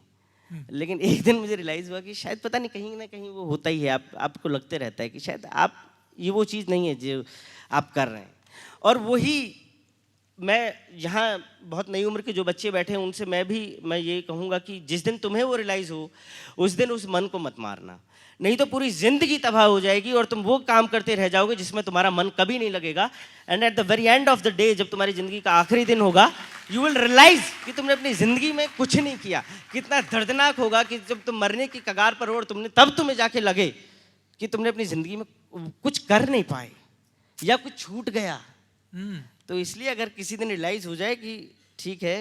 लेकिन एक दिन मुझे रियलाइज़ हुआ कि शायद पता नहीं कहीं ना कहीं वो होता ही है, आपको लगते रहता है कि शायद आप ये वो चीज़ नहीं है जो आप कर रहे हैं। और वही मैं यहाँ बहुत नई उम्र के जो बच्चे बैठे हैं उनसे मैं ये कहूँगा कि जिस दिन तुम्हें वो रियलाइज़ हो उस दिन उस मन को मत मारना, नहीं तो पूरी ज़िंदगी तबाह हो जाएगी और तुम वो काम करते रह जाओगे जिसमें तुम्हारा मन कभी नहीं लगेगा। And at the very end of the day, जब तुम्हारी ज़िंदगी का आखिरी दिन होगा यू विल रियलाइज कि तुमने अपनी जिंदगी में कुछ नहीं किया। कितना दर्दनाक होगा कि जब तुम मरने की कगार पर हो और तुम्हें जाके लगे कि तुमने अपनी जिंदगी में कुछ कर नहीं पाए या कुछ छूट गया। तो इसलिए अगर किसी दिन रियलाइज हो जाए कि ठीक है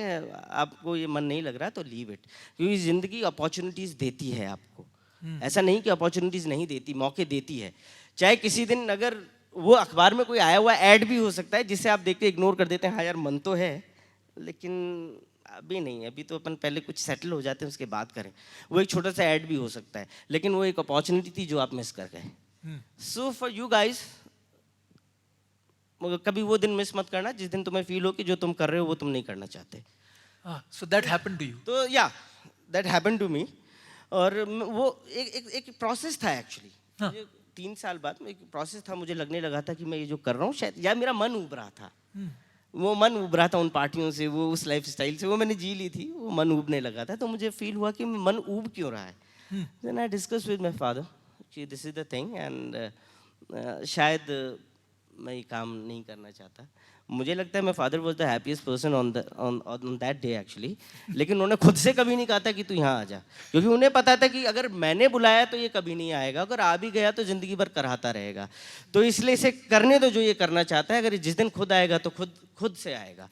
आपको ये मन नहीं लग रहा तो लीव इट, क्योंकि जिंदगी अपॉर्चुनिटीज देती है आपको। ऐसा नहीं कि अपॉर्चुनिटीज नहीं देती, मौके देती है। चाहे किसी दिन अगर वो अखबार में कोई आया हुआ ऐड भी हो सकता है जिसे आप देख के इग्नोर कर देते हैं, हाँ यार मन तो है लेकिन अभी नहीं, अभी तो अपन पहले कुछ सेटल हो जाते हैं उसके बाद करें। वो एक छोटा सा ऐड भी हो सकता है, लेकिन वो एक अपॉर्चुनिटी थी जो आप मिस कर गए। सो फॉर यू गाइस, कभी वो दिन मिस मत करना जिस दिन तुम्हें फील हो कि जो तुम कर रहे हो वो तुम नहीं करना चाहते। So that happened to you? तो या दैट हैपेंड टू मी। और वो एक प्रोसेस था एक्चुअली। 3 साल बाद में एक प्रोसेस था, मुझे लगने लगा था कि मैं ये जो कर रहा हूँ शायद, या मेरा मन उब रहा था। वो मन उब रहा था उन पार्टियों से, वो उस लाइफ स्टाइल से, वो मैंने जी ली थी, वो मन उबने लगा था। तो मुझे फील हुआ कि मन उब क्यों रहा है। Then I discuss with my father कि this is the thing and शायद मैं ये काम नहीं करना चाहता। मुझे लगता है मैं father was the happiest person on that day actually. लेकिन उन्होंने खुद से कभी नहीं कहा था कि तू यहाँ आ जा, क्योंकि उन्हें पता था कि अगर मैंने बुलाया तो ये कभी नहीं आएगा, अगर आ भी गया तो जिंदगी भर कराता रहेगा। तो इसलिए इसे करने दो जो ये करना चाहता है। अगर जिस दिन खुद आएगा तो खुद से आएगा,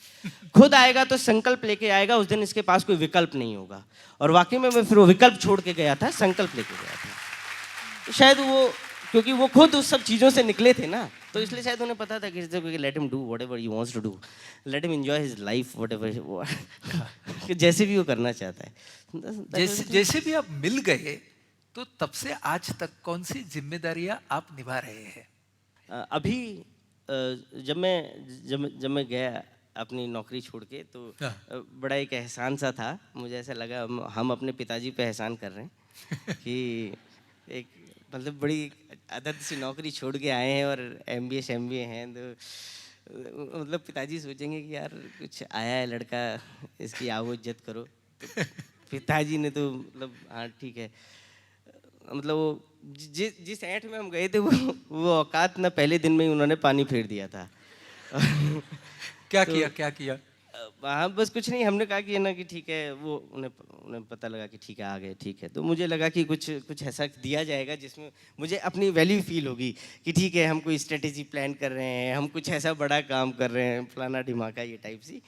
खुद आएगा तो संकल्प लेके आएगा। उस दिन इसके पास कोई विकल्प नहीं होगा। और वाकई में मैं फिर वो विकल्प छोड़ के गया था, संकल्प लेके गया था। शायद वो, क्योंकि वो खुद उस सब चीज़ों से निकले थे ना, तो इसलिए शायद उन्हें पता था कि let him do whatever he wants to do, let him enjoy his life whatever, जैसे भी वो करना चाहता है। जैसे भी आप मिल गए तो तब से आज तक कौन सी जिम्मेदारियां आप निभा रहे हैं? अभी जब मैं गया अपनी नौकरी छोड़ के, तो बड़ा एक एहसान सा था। मुझे ऐसा लगा हम अपने पिताजी पे एहसान कर रहे हैं कि एक मतलब बड़ी आदत से नौकरी छोड़ के आए हैं और MBA हैं, तो मतलब पिताजी सोचेंगे कि यार कुछ आया है लड़का, इसकी आओ इज्जत करो। तो पिताजी ने तो मतलब हाँ ठीक है, मतलब वो जिस ऐंठ में हम गए थे वो औकात ना, पहले दिन में ही उन्होंने पानी फेर दिया था। क्या किया? हाँ बस कुछ नहीं, हमने कहा कि ना कि ठीक है, वो उन्हें पता लगा कि ठीक है आ गए, ठीक है। तो मुझे लगा कि कुछ ऐसा दिया जाएगा जिसमें मुझे अपनी वैल्यू फील होगी कि ठीक है हम कोई स्ट्रेटेजी प्लान कर रहे हैं, हम कुछ ऐसा बड़ा काम कर रहे हैं, फलाना ढिमाका, ये टाइप सी।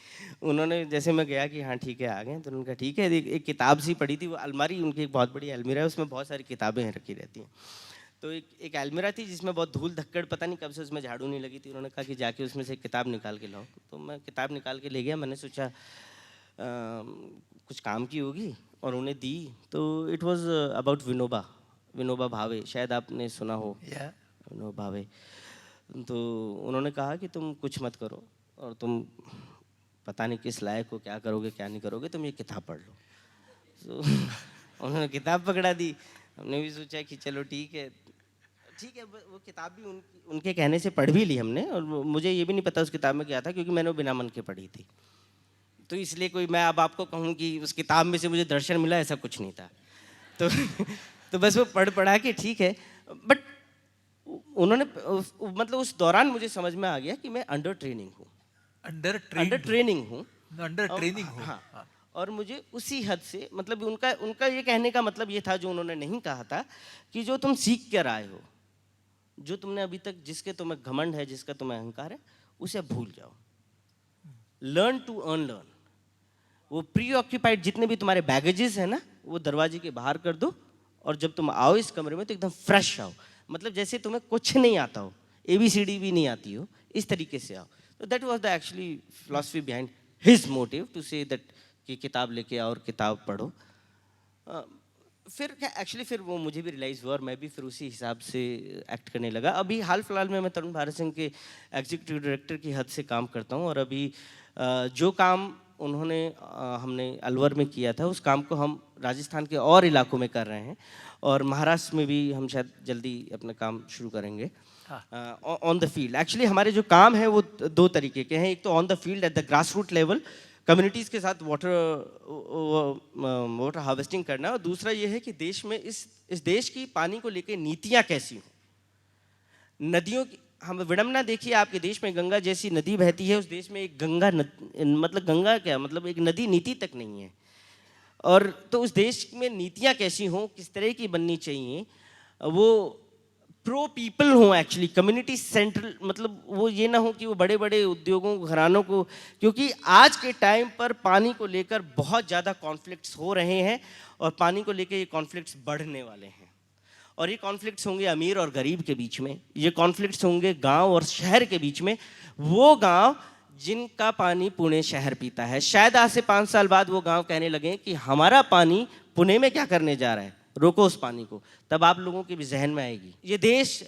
उन्होंने जैसे मैं गया कि हाँ ठीक है आ गए, तो उन्होंने कहा ठीक है। एक किताब सी पड़ी थी, वो अलमारी उनकी एक बहुत बड़ी अलमीरा है, उसमें बहुत सारी किताबें रखी रहती हैं। तो एक अलमीरा थी जिसमें बहुत धूल धक्कड़, पता नहीं कब से उसमें झाड़ू नहीं लगी थी। उन्होंने कहा कि जाके उसमें से एक किताब निकाल के लाओ। तो मैं किताब निकाल के ले गया। मैंने सोचा कुछ काम की होगी और उन्हें दी। तो it was about Vinoba Bhave, शायद आपने सुना हो। विनोबा भावे। तो उन्होंने कहा कि तुम कुछ मत करो और तुम पता नहीं किस लायक हो, क्या करोगे क्या नहीं करोगे, तुम ये किताब पढ़ लो। तो उन्होंने किताब पकड़ा दी। हमने भी सोचा कि चलो ठीक है। वो किताब भी उनके कहने से पढ़ भी ली हमने, और मुझे ये भी नहीं पता उस किताब में क्या था, क्योंकि मैंने वो बिना मन के पढ़ी थी। तो इसलिए कोई मैं अब आपको कहूँ कि उस किताब में से मुझे दर्शन मिला, ऐसा कुछ नहीं था। तो बस वो पढ़ा के ठीक है। बट उन्होंने मतलब उस दौरान मुझे समझ में आ गया कि मैं अंडर ट्रेनिंग हूँ। हाँ। और मुझे उसी हद से, मतलब उनका ये कहने का मतलब ये था, जो उन्होंने नहीं कहा था, कि जो तुम सीख कर आए हो, जो तुमने अभी तक, जिसके तुम्हें घमंड है, जिसका तुम्हें अहंकार है, उसे भूल जाओ। Learn to unlearn. वो प्री ऑक्यूपाइड जितने भी तुम्हारे बैगेजेस है ना, वो दरवाजे के बाहर कर दो, और जब तुम आओ इस कमरे में तो एकदम फ्रेश आओ। मतलब जैसे तुम्हें कुछ नहीं आता हो, ABCD भी नहीं आती हो, इस तरीके से आओ। तो that was the actually philosophy behind his motive to say that कि किताब लेके आओ और किताब पढ़ो। फिर वो मुझे भी रियलाइज़ हुआ और मैं भी फिर उसी हिसाब से एक्ट करने लगा। अभी हाल फिलहाल में मैं तरुण भारत सिंह के एग्जीक्यूटिव डायरेक्टर की हद से काम करता हूँ, और अभी जो काम हमने अलवर में किया था, उस काम को हम राजस्थान के और इलाकों में कर रहे हैं, और महाराष्ट्र में भी हम शायद जल्दी अपना काम शुरू करेंगे ऑन द फील्ड। एक्चुअली हमारे जो काम है वो 2 तरीके के हैं। एक तो on the field at the grass root level, communities के साथ वाटर हार्वेस्टिंग करना, और दूसरा ये है कि देश में इस देश की पानी को लेकर नीतियाँ कैसी हों, नदियों की। हम विडंबना देखिए, आपके देश में गंगा जैसी नदी बहती है, उस देश में एक मतलब गंगा क्या, मतलब एक नदी नीति तक नहीं है। और तो उस देश में नीतियाँ कैसी हों, किस तरह की बननी चाहिए, वो प्रो पीपल हों, एक्चुअली कम्युनिटी सेंट्रल, मतलब वो ये ना हो कि वो बड़े बड़े उद्योगों घरानों को, क्योंकि आज के टाइम पर पानी को लेकर बहुत ज़्यादा कॉन्फ्लिक्ट्स हो रहे हैं और पानी को लेकर ये कॉन्फ्लिक्ट्स बढ़ने वाले हैं। और ये कॉन्फ्लिक्ट्स होंगे अमीर और गरीब के बीच में, ये कॉन्फ्लिक्ट्स होंगे गांव और शहर के बीच में। वो गांव जिनका पानी पुणे शहर पीता है, शायद आज से 5 साल बाद वो गांव कहने लगे कि हमारा पानी पुणे में क्या करने जा रहा है, रोको उस पानी को। तब आप लोगों के भी जहन में आएगी। ये देश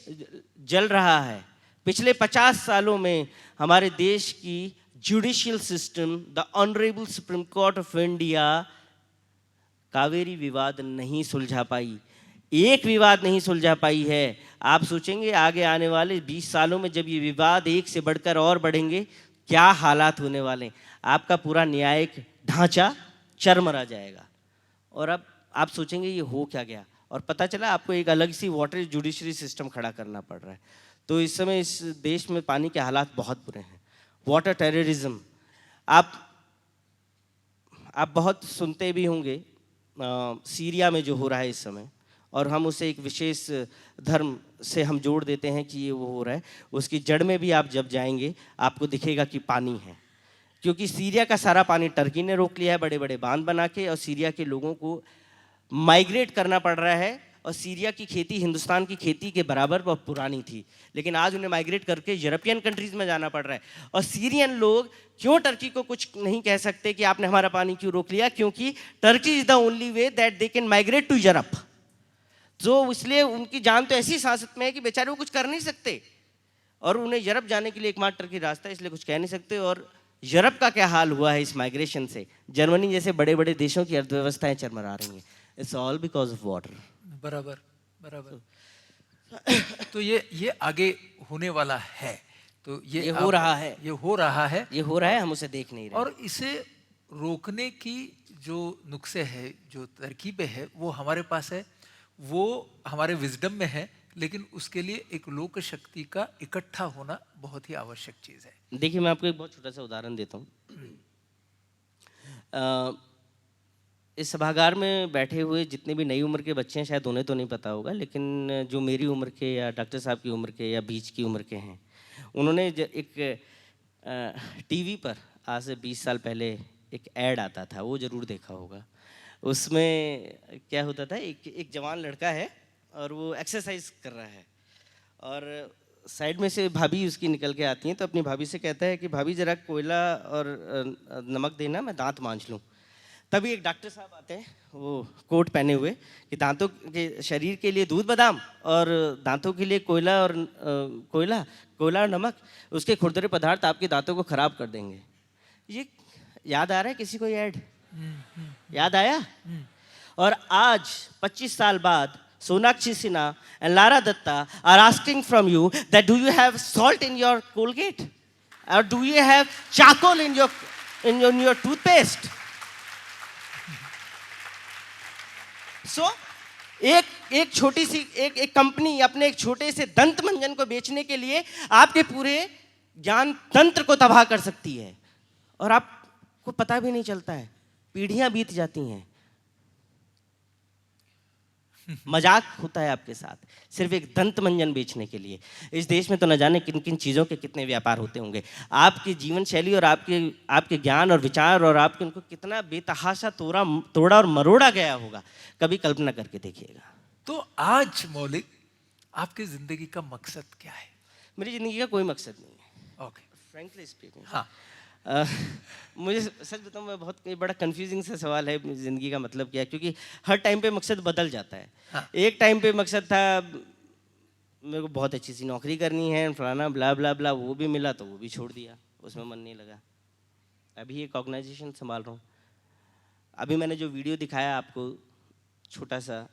जल रहा है। पिछले 50 सालों में हमारे देश की judicial system, the honourable supreme court of India, Kaveri विवाद नहीं सुलझा पाई, एक विवाद नहीं सुलझा पाई है। आप सोचेंगे आगे आने वाले 20 सालों में जब ये विवाद एक से बढ़कर और बढ़ेंगे, क्या हालात होने वाले हैं। आपका पूरा न्यायिक ढांचा चरमरा जाएगा। और अब आप सोचेंगे ये हो क्या गया, और पता चला आपको एक अलग सी वाटर जुडिशरी सिस्टम खड़ा करना पड़ रहा है। तो इस समय इस देश में पानी के हालात बहुत बुरे हैं। वाटर टेररिज्म, आप बहुत सुनते भी होंगे, सीरिया में जो हो रहा है इस समय, और हम उसे एक विशेष धर्म से हम जोड़ देते हैं कि ये वो हो रहा है। उसकी जड़ में भी आप जब जाएंगे आपको दिखेगा कि पानी है, क्योंकि सीरिया का सारा पानी टर्की ने रोक लिया है बड़े बड़े बांध बना के, और सीरिया के लोगों को माइग्रेट करना पड़ रहा है। और सीरिया की खेती हिंदुस्तान की खेती के बराबर बहुत पुरानी थी, लेकिन आज उन्हें माइग्रेट करके यूरोपियन कंट्रीज में जाना पड़ रहा है। और सीरियन लोग क्यों टर्की को कुछ नहीं कह सकते कि आपने हमारा पानी क्यों रोक लिया, क्योंकि Turkey is the only way that they can migrate to Europe. जो इसलिए उनकी जान तो ऐसी सांसत में है कि बेचारे वो कुछ कर नहीं सकते, और उन्हें यूरोप जाने के लिए एकमात्र टर्की रास्ता है, इसलिए कुछ कह नहीं सकते। और यूरोप का क्या हाल हुआ है इस माइग्रेशन से, जर्मनी जैसे बड़े बड़े देशों की अर्थव्यवस्थाएं चरमरा रही हैं। It's all because of water. बराबर बराबर। तो ये आगे होने वाला है, तो ये हो रहा है, ये हो रहा है, ये हो रहा है, हम उसे देख नहीं रहे। और इसे रोकने की जो नुस्खे है, जो तरकीबें है, वो हमारे पास है, वो हमारे विजडम में है, लेकिन उसके लिए एक लोक शक्ति का इकट्ठा होना बहुत ही आवश्यक चीज है। देखिए, मैं आपको एक बहुत छोटा सा उदाहरण देता हूँ। इस सभागार में बैठे हुए जितने भी नई उम्र के बच्चे हैं, शायद उन्हें तो नहीं पता होगा, लेकिन जो मेरी उम्र के या डॉक्टर साहब की उम्र के या बीच की उम्र के हैं, उन्होंने एक टीवी पर आज से 20 साल पहले एक ऐड आता था, वो ज़रूर देखा होगा। उसमें क्या होता था, एक जवान लड़का है और वो एक्सरसाइज कर रहा है, और साइड में से भाभी उसकी निकल के आती हैं, तो अपनी भाभी से कहता है कि भाभी ज़रा कोयला और नमक देना, मैं दांत मांज लूँ। तभी एक डॉक्टर साहब आते हैं, वो कोट पहने हुए, कि दांतों के शरीर के लिए दूध बादाम और दांतों के लिए कोयला और कोयला और नमक, उसके खुरदरे पदार्थ आपके दांतों को खराब कर देंगे। ये याद आ रहा है किसी को? ये ऐड याद आया? और आज 25 साल बाद Sonakshi Sinha and Lara Datta are asking from you that do you have salt in your Colgate, or do you have charcoal in your toothpaste? So एक छोटी सी एक कंपनी अपने एक छोटे से दंत मंजन को बेचने के लिए आपके पूरे ज्ञान तंत्र को तबाह कर सकती है, और आपको पता भी नहीं चलता है, पीढ़ियां बीत जाती हैं। मजाक होता है आपके साथ सिर्फ एक दंत मंजन बेचने के लिए। इस देश में तो न जाने किन किन चीज़ों के कितने व्यापार होते होंगे। आपकी जीवन शैली और आपके ज्ञान और विचार और आपके उनको कितना बेतहाशा तोड़ा और मरोड़ा गया होगा, कभी कल्पना करके देखिएगा। तो आज मौलिक, आपकी जिंदगी का मकसद क्या है? मेरी जिंदगी का कोई मकसद नहीं है, ओके, फ्रैंकली स्पीकिंग। हाँ, मुझे सच बताऊं, मैं बहुत बड़ा कंफ्यूजिंग सा सवाल है, ज़िंदगी का मतलब क्या है, क्योंकि हर टाइम पे मकसद बदल जाता है। हाँ। एक टाइम पे मकसद था मेरे को बहुत अच्छी सी नौकरी करनी है, फलाना ब्ला ब्ला ब्ला, वो भी मिला तो वो भी छोड़ दिया, उसमें मन नहीं लगा। अभी एक ऑर्गेनाइजेशन संभाल रहा हूँ। अभी मैंने जो वीडियो दिखाया आपको, छोटा सा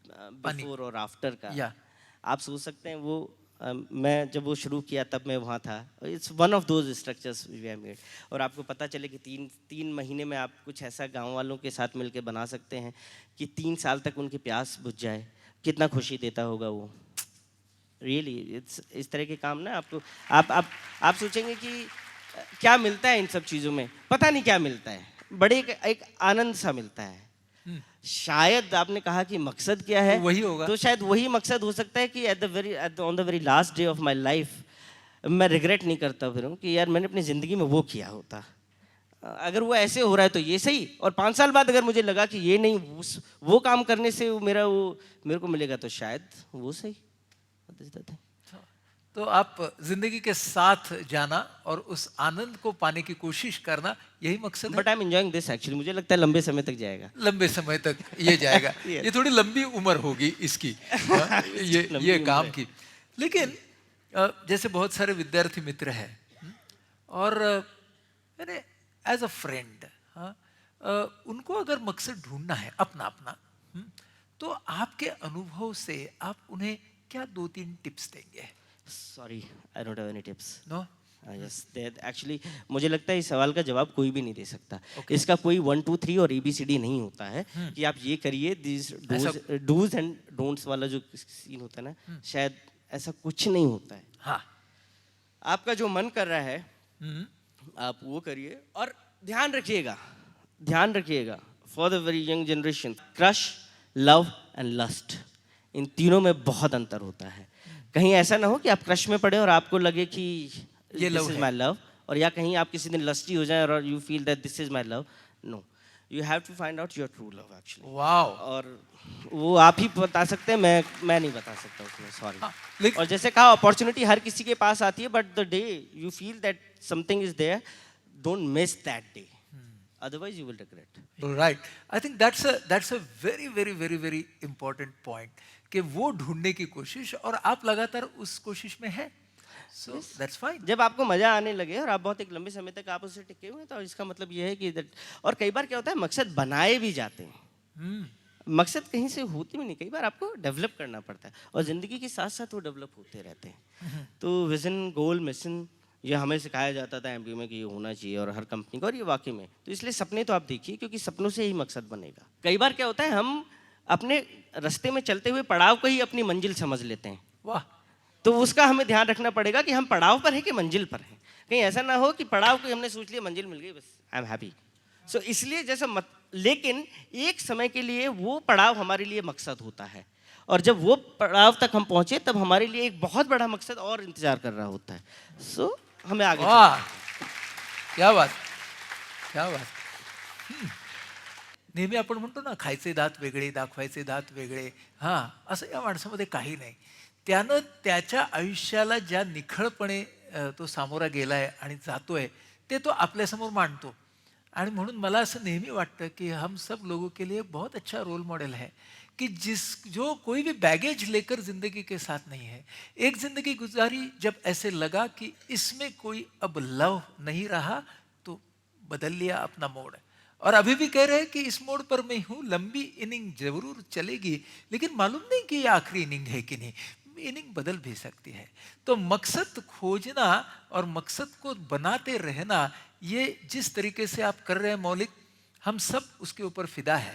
बिफोर और आफ्टर का, आप सोच सकते हैं वो मैं जब वो शुरू किया तब मैं वहाँ था। It's one of those structures we have made. और आपको पता चले कि तीन महीने में आप कुछ ऐसा गांव वालों के साथ मिलकर बना सकते हैं कि 3 साल तक उनकी प्यास बुझ जाए, कितना खुशी देता होगा वो। रियली इस तरह के काम ना आपको आप सोचेंगे कि क्या मिलता है इन सब चीज़ों में, पता नहीं क्या मिलता है, बड़े एक आनंद सा मिलता है। शायद आपने कहा कि मकसद क्या है, तो वही होगा। तो शायद वही मकसद हो सकता है कि on the very last day of my life मैं रिग्रेट नहीं करता फिरूँ कि यार मैंने अपनी ज़िंदगी में वो किया होता। अगर वो ऐसे हो रहा है तो ये सही, और 5 साल बाद अगर मुझे लगा कि ये नहीं, वो काम करने से मेरे को मिलेगा, तो शायद वो सही। तो आप जिंदगी के साथ जाना और उस आनंद को पाने की कोशिश करना, यही मकसद है। But I am enjoying this actually, मुझे लगता है लंबे समय तक जाएगा। लंबे समय तक ये जाएगा। Yes. ये थोड़ी लंबी उम्र होगी इसकी, हाँ, ये लंबी उम्र काम है। की। लेकिन जैसे बहुत सारे विद्यार्थी मित्र हैं, और मैंने एज अ फ्रेंड, उनको अगर मकसद ढूंढना है अपना अपना, तो आपके अनुभव से आप उन्हें क्या 2-3 टिप्स देंगे? Sorry, I don't have any tips. No? Yes, actually मुझे लगता है इस सवाल का जवाब कोई भी नहीं दे सकता। Okay. इसका कोई 1 2 3 और ABCD नहीं होता है कि आप ये करिए, दिस डूज एंड डोंट्स वाला जो सीन होता है ना, शायद ऐसा कुछ नहीं होता है। हाँ। आपका जो मन कर रहा है हम्म। आप वो करिए, और ध्यान रखिएगा for the very young generation, crush, love and lust, इन तीनों में बहुत अंतर होता है। कहीं ऐसा ना हो कि आप क्रश में पड़े और आपको लगे कि ये दिस love इज है। माय लव, और या कहीं आप किसी दिन लस्टी हो जाए और you feel that this is my love. No, you have to find out your true love actually. Wow. और वो आप ही बता सकते हैं, मैं नहीं बता सकता उसमें, सॉरी। हाँ, लेकिन और जैसे कहा, अपॉर्चुनिटी हर किसी के पास आती है, but the day you feel that something is there, don't miss that day, otherwise you will regret. Right, I think that's a very very very very important point, कि वो ढूंढने की कोशिश, और आप लगातार उस कोशिश में हैं, सो दैट्स फाइन। जब आपको मजा आने लगे और आप बहुत एक लंबे समय तक आप उससे टिके हुए हैं, तो इसका मतलब ये है कि और कई बार क्या होता है, मकसद बनाए भी जाते हैं, मकसद कहीं से होती भी नहीं, कई बार आपको डेवलप करना पड़ता है, और ज़िंदगी के साथ साथ वो डेवलप होते रहते हैं। तो विजन, गोल, मिशन, ये हमें सिखाया जाता था MP में कि ये होना चाहिए, और हर कंपनी को, और ये वाकई में, तो इसलिए सपने तो आप देखिए, क्योंकि सपनों से ही मकसद बनेगा। कई बार क्या होता है, हम अपने रास्ते में चलते हुए पड़ाव को ही अपनी मंजिल समझ लेते हैं, वाह। तो उसका हमें ध्यान रखना पड़ेगा कि हम पड़ाव पर हैं कि मंजिल पर हैं। कहीं ऐसा ना हो कि पड़ाव को हमने सोच लिया, मंजिल मिल गई, बस आई एम हैप्पी। सो इसलिए जैसा लेकिन एक समय के लिए वो पड़ाव हमारे लिए मकसद होता है, और जब वो पड़ाव तक हम पहुंचे, तब हमारे लिए एक बहुत बड़ा मकसद और इंतजार कर रहा होता है। सो हमें आगे वाह, क्या बात, क्या बात। नेहमी आपण म्हणतो ना, खायचे दात वेगळे, दाखवायचे दात वेगळे. हां, असं या माणसामध्ये काही नाही. त्यानं त्याच्या आयुष्याला ज्या निखळपणे तो सामोरा गेलाय आणि जातोय, ते तो आपल्यासमोर मांडतो. आणि म्हणून मला असं नेहमी वाटतं कि हम सब लोगों के लिए बहुत अच्छा रोल मॉडल है, कि जो कोई भी बैगेज लेकर जिंदगी के साथ नहीं है। एक जिंदगी गुजारी जब ऐसे लगा कि इसमें कोई अब लव नहीं रहा, तो बदल लिया अपना मोड़, और अभी भी कह रहे हैं कि इस मोड़ पर मैं हूँ, लंबी इनिंग जरूर चलेगी, लेकिन मालूम नहीं कि ये आखिरी इनिंग है कि नहीं, इनिंग बदल भी सकती है। तो मकसद खोजना और मकसद को बनाते रहना, ये जिस तरीके से आप कर रहे हैं मौलिक, हम सब उसके ऊपर फिदा है।